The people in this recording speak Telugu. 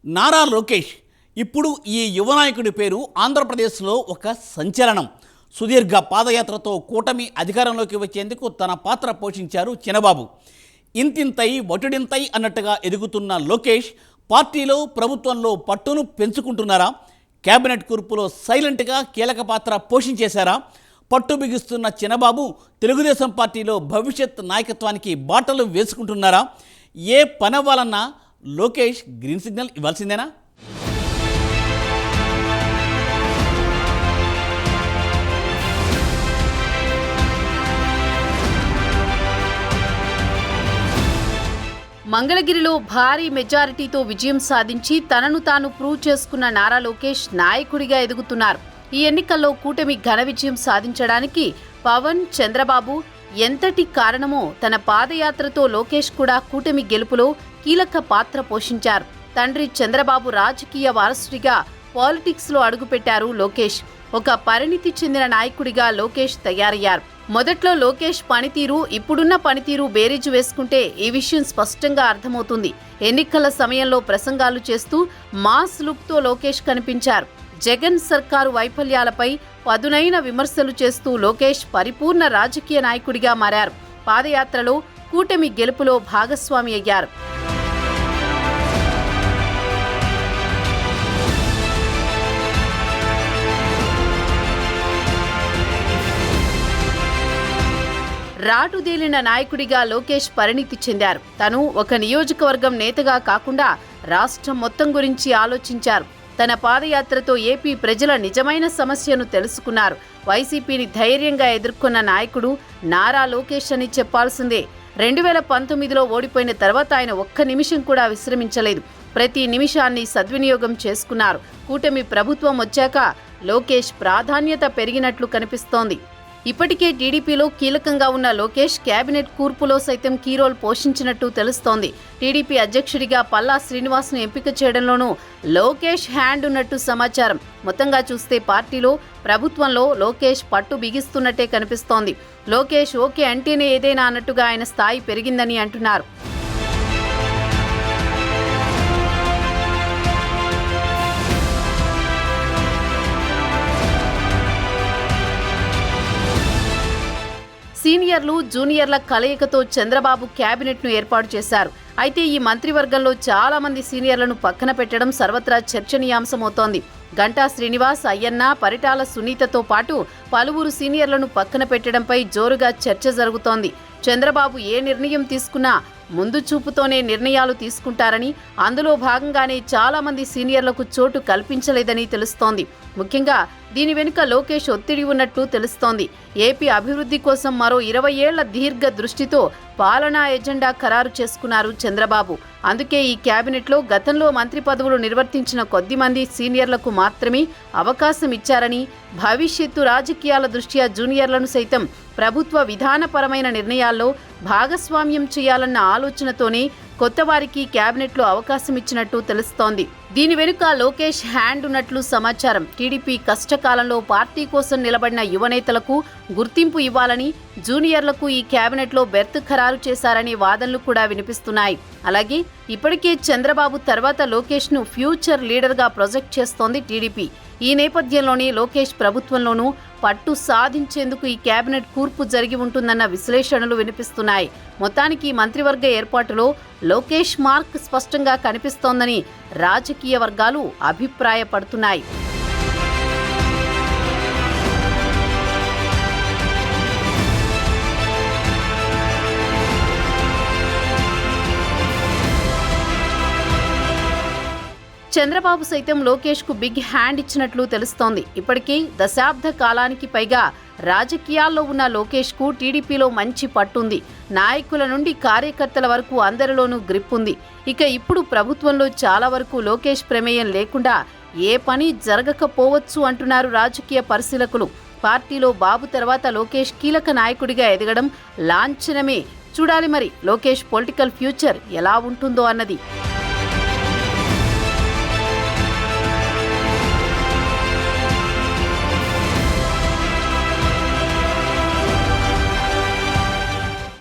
నారా లోకేష్ ఇప్పుడు ఈ యువ నాయకుడి పేరు ఆంధ్రప్రదేశ్లో ఒక సంచలనం. సుదీర్ఘ పాదయాత్రతో కూటమి అధికారంలోకి వచ్చేందుకు తన పాత్ర పోషించారు చినబాబు. ఇంతింతై వటుడింతై అన్నట్టుగా ఎదుగుతున్న లోకేష్ పార్టీలో ప్రభుత్వంలో పట్టును పెంచుకుంటున్నారా? కేబినెట్ కూర్పులో సైలెంట్గా కీలక పాత్ర పోషించేశారా? పట్టు బిగిస్తున్న చినబాబు తెలుగుదేశం పార్టీలో భవిష్యత్ నాయకత్వానికి బాటలు వేసుకుంటున్నారా? ఏ పనవ్వాలన్నా లోకేష్ గ్రీన్ సిగ్నల్ ఇవ్వాల్సిందేనా? మంగళగిరిలో భారీ మెజారిటీతో విజయం సాధించి తనను తాను ప్రూవ్ చేసుకున్న నారా లోకేష్ నాయకుడిగా ఎదుగుతున్నారు. ఈ ఎన్నికల్లో కూటమి ఘన విజయం సాధించడానికి పవన్, చంద్రబాబు ఎంతటి కారణమో తన పాదయాత్రతో లోకేష్ కూడా కూటమి గెలుపులో కీలక పాత్ర పోషించారు. తండ్రి చంద్రబాబు రాజకీయ వారసుడిగా పాలిటిక్స్లో అడుగుపెట్టారు లోకేష్. ఒక పరిణితి చెందిన నాయకుడిగా లోకేష్ తయారయ్యారు. మొదట్లో లోకేష్ పనితీరు, ఇప్పుడున్న పనితీరు బేరీజు వేసుకుంటే ఈ విషయం స్పష్టంగా అర్థమవుతుంది. ఎన్నికల సమయంలో ప్రసంగాలు చేస్తూ మాస్ లుక్తో లోకేష్ కనిపించారు. జగన్ సర్కారు వైఫల్యాలపై పదునైన విమర్శలు చేస్తూ లోకేష్ పరిపూర్ణ రాజకీయ నాయకుడిగా మారారు. పాదయాత్రలో కూటమి గెలుపులో భాగస్వామి అయ్యారు. రాటుదేలిన నాయకుడిగా లోకేష్ పరిణితి చెందారు. తను ఒక నియోజకవర్గం నేతగా కాకుండా రాష్ట్రం మొత్తం గురించి ఆలోచించారు. తన పాదయాత్రతో ఏపీ ప్రజల నిజమైన సమస్యను తెలుసుకున్నారు. వైసీపీని ధైర్యంగా ఎదుర్కొన్న నాయకుడు నారా లోకేష్ అని చెప్పాల్సిందే. 2019లో ఓడిపోయిన తర్వాత ఆయన ఒక్క నిమిషం కూడా విశ్రమించలేదు. ప్రతి నిమిషాన్ని సద్వినియోగం చేసుకున్నారు. కూటమి ప్రభుత్వం వచ్చాక లోకేష్ ప్రాధాన్యత పెరిగినట్లు కనిపిస్తోంది. ఇప్పటికే టీడీపీలో కీలకంగా ఉన్న లోకేష్ కేబినెట్ కూర్పులో సైతం కీ రోల్ పోషించినట్టు తెలుస్తోంది. టీడీపీ అధ్యక్షుడిగా పల్లా శ్రీనివాస్ను ఎంపిక చేయడంలోనూ లోకేష్ హ్యాండ్ ఉన్నట్టు సమాచారం. మొత్తంగా చూస్తే పార్టీలో, ప్రభుత్వంలో లోకేష్ పట్టు బిగిస్తున్నట్టే కనిపిస్తోంది. లోకేష్ ఓకే అంటేనే ఏదైనా అన్నట్టుగా ఆయన స్థాయి పెరిగిందని అంటున్నారు. సీనియర్లు, జూనియర్ల కలయికతో చంద్రబాబు కేబినెట్ను ఏర్పాటు చేశారు. అయితే ఈ మంత్రివర్గంలో చాలా మంది సీనియర్లను పక్కన పెట్టడం సర్వత్రా చర్చనీయాంశమవుతోంది. గంటా శ్రీనివాస్, అయ్యన్న, పరిటాల సునీతతో పాటు పలువురు సీనియర్లను పక్కన పెట్టడంపై జోరుగా చర్చ జరుగుతోంది. చంద్రబాబు ఏ నిర్ణయం తీసుకున్నా ముందు చూపుతోనే నిర్ణయాలు తీసుకుంటారని, అందులో భాగంగానే చాలా మంది సీనియర్లకు చోటు కల్పించలేదని తెలుస్తోంది. ముఖ్యంగా దీని వెనుక లోకేష్ ఒత్తిడి ఉన్నట్లు తెలుస్తోంది. ఏపీ అభివృద్ధి కోసం మరో 20 ఏళ్ల దీర్ఘ దృష్టితో పాలనా ఎజెండా ఖరారు చేసుకున్నారు చంద్రబాబు. అందుకే ఈ కేబినెట్లో గతంలో మంత్రి పదవులు నిర్వర్తించిన కొద్దిమంది సీనియర్లకు మాత్రమే అవకాశం ఇచ్చారని, భవిష్యత్తు రాజకీయాల దృష్ట్యా జూనియర్లను సైతం ప్రభుత్వ విధానపరమైన నిర్ణయాల్లో భాగస్వామ్యం చేయాలన్న ఆలోచనతోనే కొత్త వారికి కేబినెట్లో అవకాశం ఇచ్చినట్టు తెలుస్తోంది. దీని వెనుక లోకేష్ హ్యాండ్ ఉన్నట్లు సమాచారం. టీడీపీ కష్టకాలంలో పార్టీ కోసం నిలబడిన యువనేతలకు గుర్తింపు ఇవ్వాలని, జూనియర్లకు ఈ కేబినెట్లో బెర్త్ ఖరారు చేశారనే వాదనలు కూడా వినిపిస్తున్నాయి. అలాగే ఇప్పటికే చంద్రబాబు తర్వాత లోకేష్ను ఫ్యూచర్ లీడర్గా ప్రొజెక్ట్ చేస్తోంది టీడీపీ. ఈ నేపథ్యంలోనే లోకేష్ ప్రభుత్వంలోనూ పట్టు సాధించేందుకు ఈ కేబినెట్ కూర్పు జరిగి ఉంటుందన్న విశ్లేషణలు వినిపిస్తున్నాయి. మొత్తానికి మంత్రివర్గ ఏర్పాటులో లోకేష్ మార్క్ స్పష్టంగా కనిపిస్తోందని రాజకీయ వర్గాలు అభిప్రాయపడుతున్నాయి. చంద్రబాబు సైతం లోకేష్కు బిగ్ హ్యాండ్ ఇచ్చినట్లు తెలుస్తోంది. ఇప్పటికీ దశాబ్ద కాలానికి పైగా రాజకీయాల్లో ఉన్న లోకేష్కు టీడీపీలో మంచి పట్టుంది. నాయకుల నుండి కార్యకర్తల వరకు అందరిలోనూ గ్రిప్ ఉంది. ఇక ఇప్పుడు ప్రభుత్వంలో చాలా వరకు లోకేష్ ప్రమేయం లేకుండా ఏ పని జరగకపోవచ్చు అంటున్నారు రాజకీయ పరిశీలకులు. పార్టీలో బాబు తర్వాత లోకేష్ కీలక నాయకుడిగా ఎదగడం లాంఛనమే. చూడాలి మరి లోకేష్ పొలిటికల్ ఫ్యూచర్ ఎలా ఉంటుందో అన్నది.